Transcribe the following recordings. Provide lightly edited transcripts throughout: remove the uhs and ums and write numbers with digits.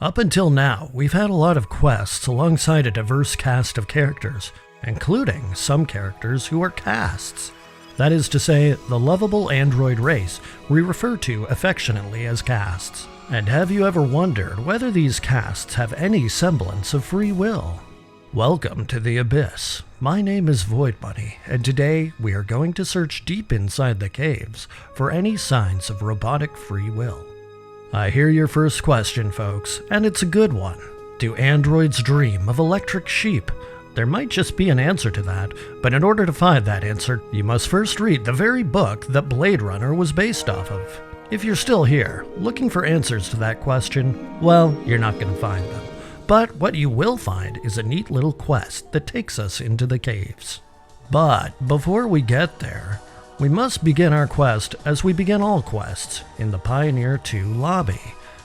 Up until now, we've had a lot of quests alongside a diverse cast of characters, including some characters who are casts. That is to say, the lovable android race we refer to affectionately as casts. And have you ever wondered whether these casts have any semblance of free will? Welcome to the Abyss. My name is Void Bunny, and today we are going to search deep inside the caves for any signs of robotic free will. I hear your first question, folks, and it's a good one. Do androids dream of electric sheep? There might just be an answer to that, but in order to find that answer, you must first read the very book that Blade Runner was based off of. If you're still here, looking for answers to that question, well, you're not going to find them. But what you will find is a neat little quest that takes us into the caves. But before we get there, we must begin our quest as we begin all quests, in the Pioneer 2 lobby.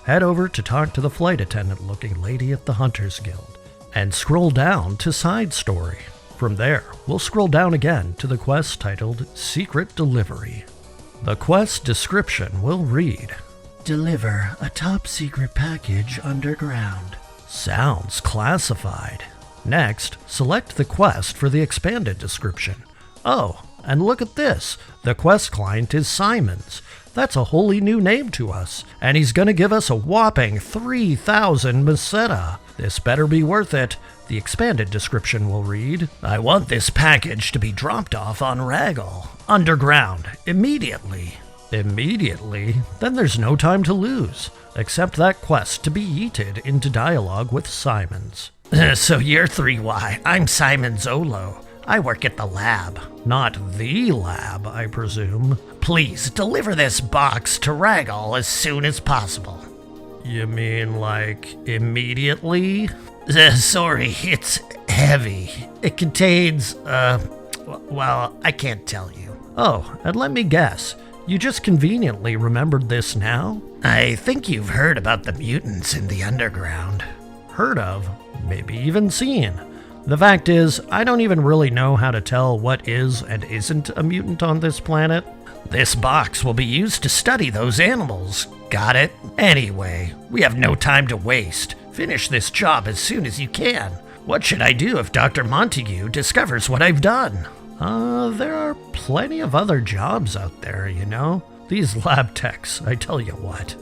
Head over to talk to the flight attendant looking lady at the Hunters Guild, and scroll down to Side Story. From there, we'll scroll down again to the quest titled Secret Delivery. The quest description will read, "Deliver a top secret package underground." Sounds classified. Next, select the quest for the expanded description. Oh, and look at this. The quest client is Simons. That's a wholly new name to us, and he's gonna give us a whopping 3,000 meseta. This better be worth it. The expanded description will read, "I want this package to be dropped off on Ragol, underground, immediately." Immediately? Then there's no time to lose. Accept that quest to be yeeted into dialogue with Simons. "So you're 3Y. I'm Simon Zolo. I work at the lab." Not the lab, I presume. "Please deliver this box to Ragol as soon as possible." You mean like immediately? Sorry, it's heavy. It contains, well, I can't tell you. Oh, and let me guess. You just conveniently remembered this now? I think you've heard about the mutants in the underground. Heard of? Maybe even seen. The fact is, I don't even really know how to tell what is and isn't a mutant on this planet. This box will be used to study those animals. Got it? Anyway, we have no time to waste. Finish this job as soon as you can. What should I do if Dr. Montague discovers what I've done? There are plenty of other jobs out there, you know. These lab techs, I tell you what.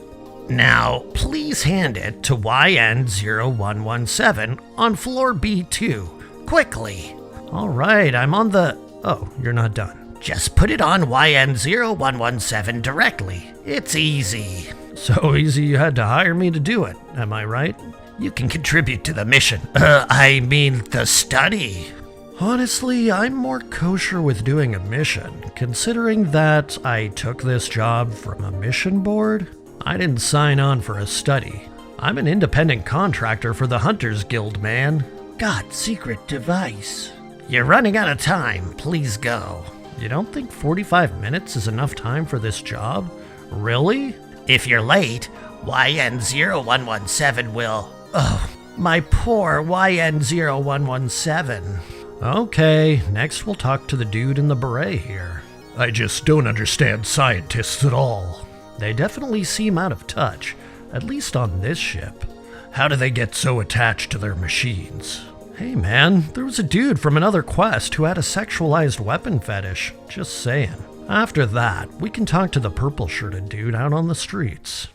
Now, please hand it to YN0117 on floor B2. Quickly. All right, I'm on the... Oh, you're not done. Just put it on YN0117 directly. It's easy. So easy you had to hire me to do it, am I right? You can contribute to the mission. I mean the study. Honestly, I'm more kosher with doing a mission, considering that I took this job from a mission board. I didn't sign on for a study. I'm an independent contractor for the Hunters Guild, man. Got secret device. You're running out of time. Please go. You don't think 45 minutes is enough time for this job? Really? If you're late, YN0117 will... Oh, my poor YN0117. Okay, next we'll talk to the dude in the beret here. I just don't understand scientists at all. They definitely seem out of touch, at least on this ship. How do they get so attached to their machines? Hey man, there was a dude from another quest who had a sexualized weapon fetish, just saying. After that, we can talk to the purple-shirted dude out on the streets.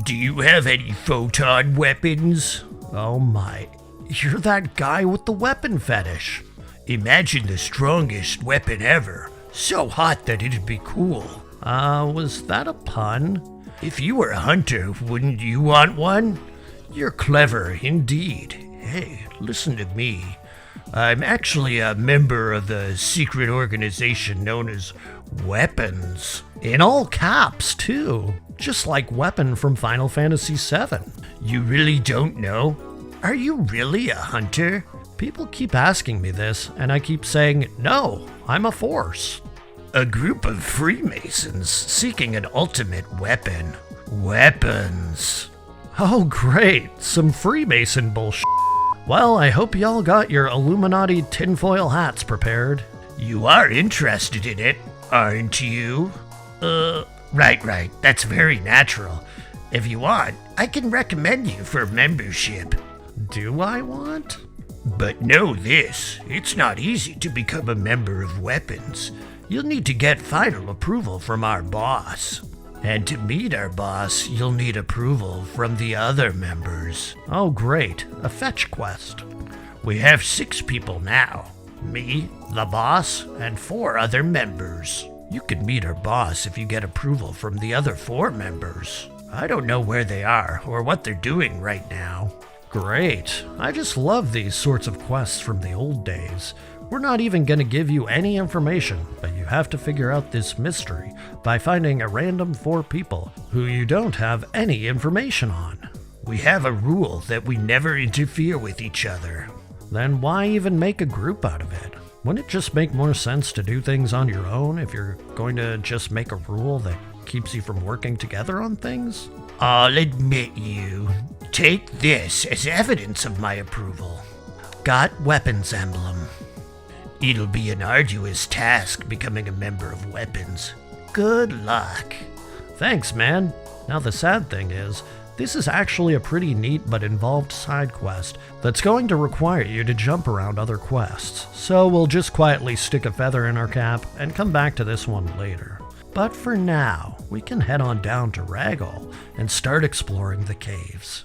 Do you have any photon weapons? Oh my, you're that guy with the weapon fetish. Imagine the strongest weapon ever. So hot that it'd be cool. Was that a pun? If you were a hunter, wouldn't you want one? You're clever indeed. Hey, listen to me. I'm actually a member of the secret organization known as Weapons. In all caps, too. Just like Weapon from Final Fantasy VII. You really don't know? Are you really a hunter? People keep asking me this, and I keep saying, no, I'm a force. A group of Freemasons seeking an ultimate weapon. Weapons. Oh great, some Freemason bullshit. Well, I hope y'all got your Illuminati tinfoil hats prepared. You are interested in it, aren't you? Right, that's very natural. If you want, I can recommend you for membership. Do I want? But know this, it's not easy to become a member of Weapons. You'll need to get final approval from our boss. And to meet our boss, you'll need approval from the other members. Oh great, a fetch quest. We have 6 people now. Me, the boss, and 4 other members. You can meet our boss if you get approval from the other 4 members. I don't know where they are or what they're doing right now. Great. I just love these sorts of quests from the old days. We're not even going to give you any information, but you have to figure out this mystery by finding a random 4 people who you don't have any information on. We have a rule that we never interfere with each other. Then why even make a group out of it? Wouldn't it just make more sense to do things on your own if you're going to just make a rule that keeps you from working together on things? I'll admit you. Take this as evidence of my approval. Got Weapons emblem. It'll be an arduous task becoming a member of Weapons. Good luck. Thanks, man. Now the sad thing is, this is actually a pretty neat but involved side quest that's going to require you to jump around other quests, so we'll just quietly stick a feather in our cap and come back to this one later. But for now, we can head on down to Ragol and start exploring the caves.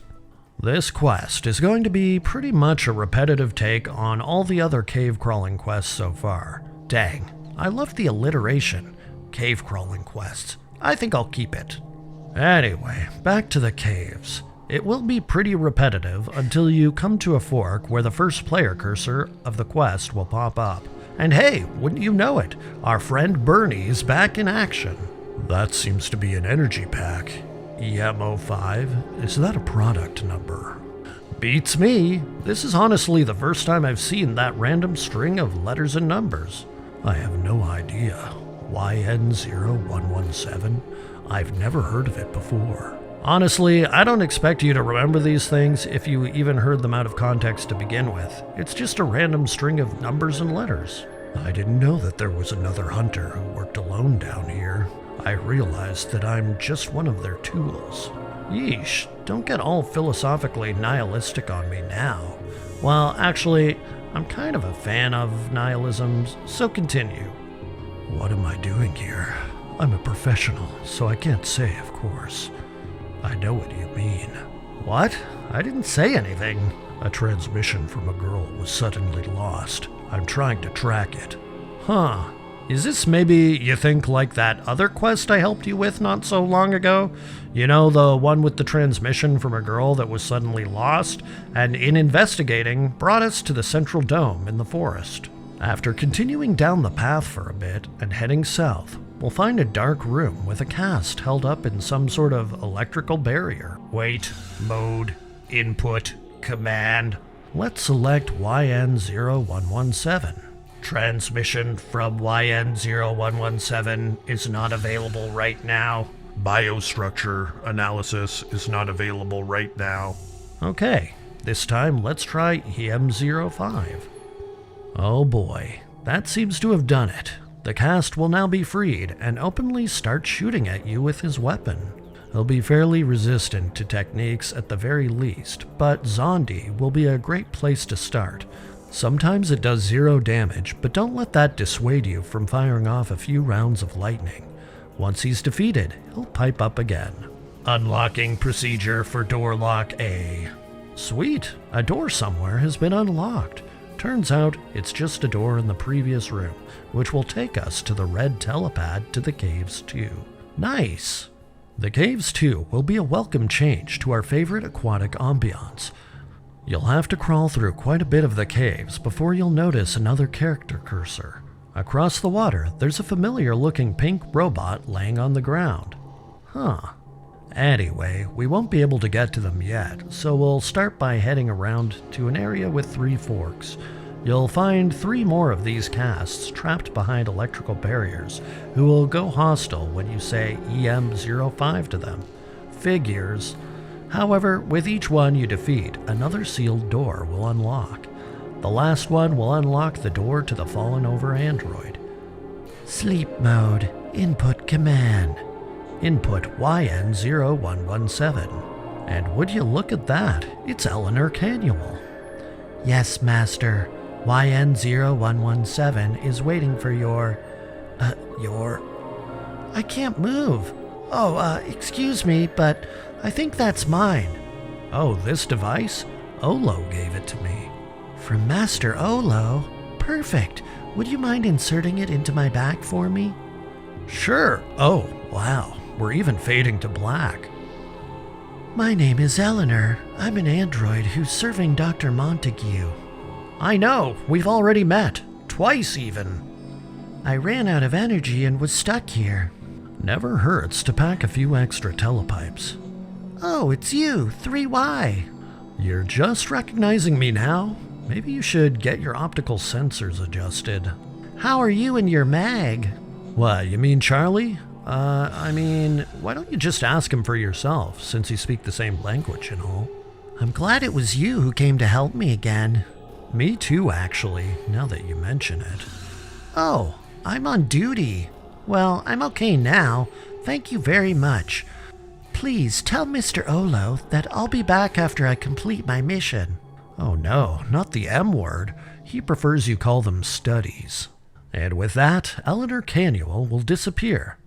This quest is going to be pretty much a repetitive take on all the other cave crawling quests so far. Dang, I love the alliteration. Cave crawling quests. I think I'll keep it. Anyway, back to the caves. It will be pretty repetitive until you come to a fork where the first player cursor of the quest will pop up. And hey, wouldn't you know it, our friend Bernie is back in action. That seems to be an energy pack. EM05? Is that a product number? Beats me. This is honestly the first time I've seen that random string of letters and numbers. I have no idea. YN0117? I've never heard of it before. Honestly, I don't expect you to remember these things if you even heard them out of context to begin with. It's just a random string of numbers and letters. I didn't know that there was another hunter who worked alone down here. I realized that I'm just one of their tools. Yeesh, don't get all philosophically nihilistic on me now. Well, actually, I'm kind of a fan of nihilism, so continue. What am I doing here? I'm a professional, so I can't say, of course. I know what you mean. What? I didn't say anything. A transmission from a girl was suddenly lost. I'm trying to track it. Huh. Is this maybe you think like that other quest I helped you with not so long ago? You know, the one with the transmission from a girl that was suddenly lost, and in investigating, brought us to the central dome in the forest. After continuing down the path for a bit and heading south, we'll find a dark room with a cast held up in some sort of electrical barrier. Wait, mode, input, command. Let's select YN0117. Transmission from YN0117 is not available right now. Biostructure analysis is not available right now. Okay, this time let's try EM05. Oh boy, that seems to have done it. The cast will now be freed and openly start shooting at you with his weapon. He'll be fairly resistant to techniques at the very least, but Zondi will be a great place to start. Sometimes it does 0 damage, but don't let that dissuade you from firing off a few rounds of lightning. Once he's defeated, he'll pipe up again. Unlocking procedure for door lock A. Sweet, a door somewhere has been unlocked. Turns out it's just a door in the previous room, which will take us to the red telepad to the Caves 2. Nice! The Caves 2 will be a welcome change to our favorite aquatic ambiance. You'll have to crawl through quite a bit of the caves before you'll notice another character cursor. Across the water, there's a familiar-looking pink robot laying on the ground. Huh. Anyway, we won't be able to get to them yet, so we'll start by heading around to an area with 3 forks. You'll find 3 more of these casts trapped behind electrical barriers who will go hostile when you say EM05 to them. Figures. However, with each one you defeat, another sealed door will unlock. The last one will unlock the door to the fallen over android. Sleep mode. Input command. Input YN0117. And would you look at that, it's Eleanor Canuel. Yes, Master. YN0117 is waiting for your... I can't move. Oh, excuse me, but I think that's mine. Oh, this device? Olo gave it to me. From Master Olo? Perfect. Would you mind inserting it into my back for me? Sure. Oh, wow. We're even fading to black. My name is Eleanor. I'm an android who's serving Dr. Montague. I know. We've already met. Twice, even. I ran out of energy and was stuck here. Never hurts to pack a few extra telepipes. Oh, it's you, 3Y. You're just recognizing me now? Maybe you should get your optical sensors adjusted. How are you and your mag? What, you mean Charlie? Why don't you just ask him for yourself, since you speak the same language and all? I'm glad it was you who came to help me again. Me too, actually, now that you mention it. Oh, I'm on duty. Well, I'm okay now. Thank you very much. Please tell Mr. Olo that I'll be back after I complete my mission. Oh no, not the M word. He prefers you call them studies. And with that, Eleanor Canuel will disappear.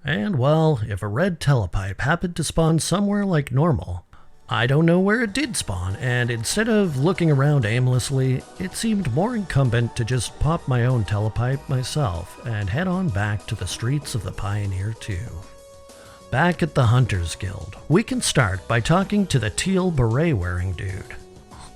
And well, if a red telepipe happened to spawn somewhere like normal, I don't know where it did spawn, and instead of looking around aimlessly, it seemed more incumbent to just pop my own telepipe myself and head on back to the streets of the Pioneer 2. Back at the Hunters Guild, we can start by talking to the teal beret-wearing dude.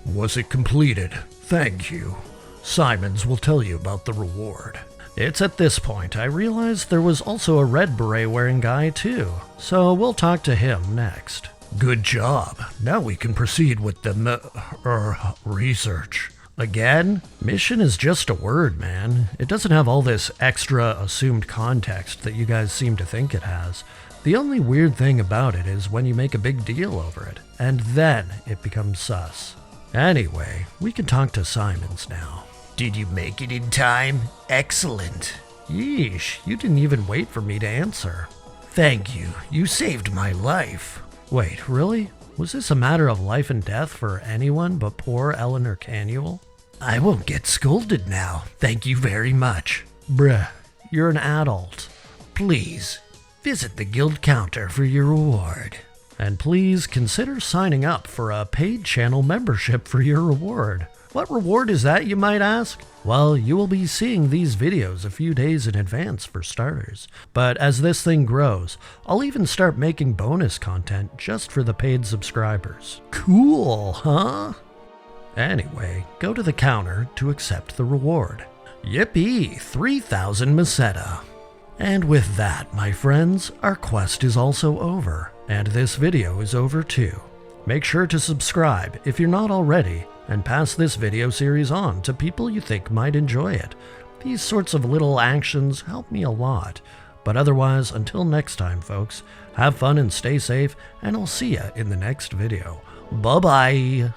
Was it completed? Thank you. Simons will tell you about the reward. It's at this point I realized there was also a red beret-wearing guy too, so we'll talk to him next. Good job. Now we can proceed with the research. Again? Mission is just a word, man. It doesn't have all this extra assumed context that you guys seem to think it has. The only weird thing about it is when you make a big deal over it, and then it becomes sus. Anyway, we can talk to Simons now. Did you make it in time? Excellent. Yeesh, you didn't even wait for me to answer. Thank you. You saved my life. Wait, really? Was this a matter of life and death for anyone but poor Eleanor Canuel? I won't get scolded now. Thank you very much. Bruh, you're an adult. Please, visit the guild counter for your reward. And please consider signing up for a paid channel membership for your reward. What reward is that, you might ask? Well, you will be seeing these videos a few days in advance for starters. But as this thing grows, I'll even start making bonus content just for the paid subscribers. Cool, huh? Anyway, go to the counter to accept the reward. Yippee, 3,000 Meseta. And with that, my friends, our quest is also over. And this video is over too. Make sure to subscribe if you're not already, and pass this video series on to people you think might enjoy it. These sorts of little actions help me a lot. But otherwise, until next time, folks, have fun and stay safe, and I'll see ya in the next video. Bye-bye!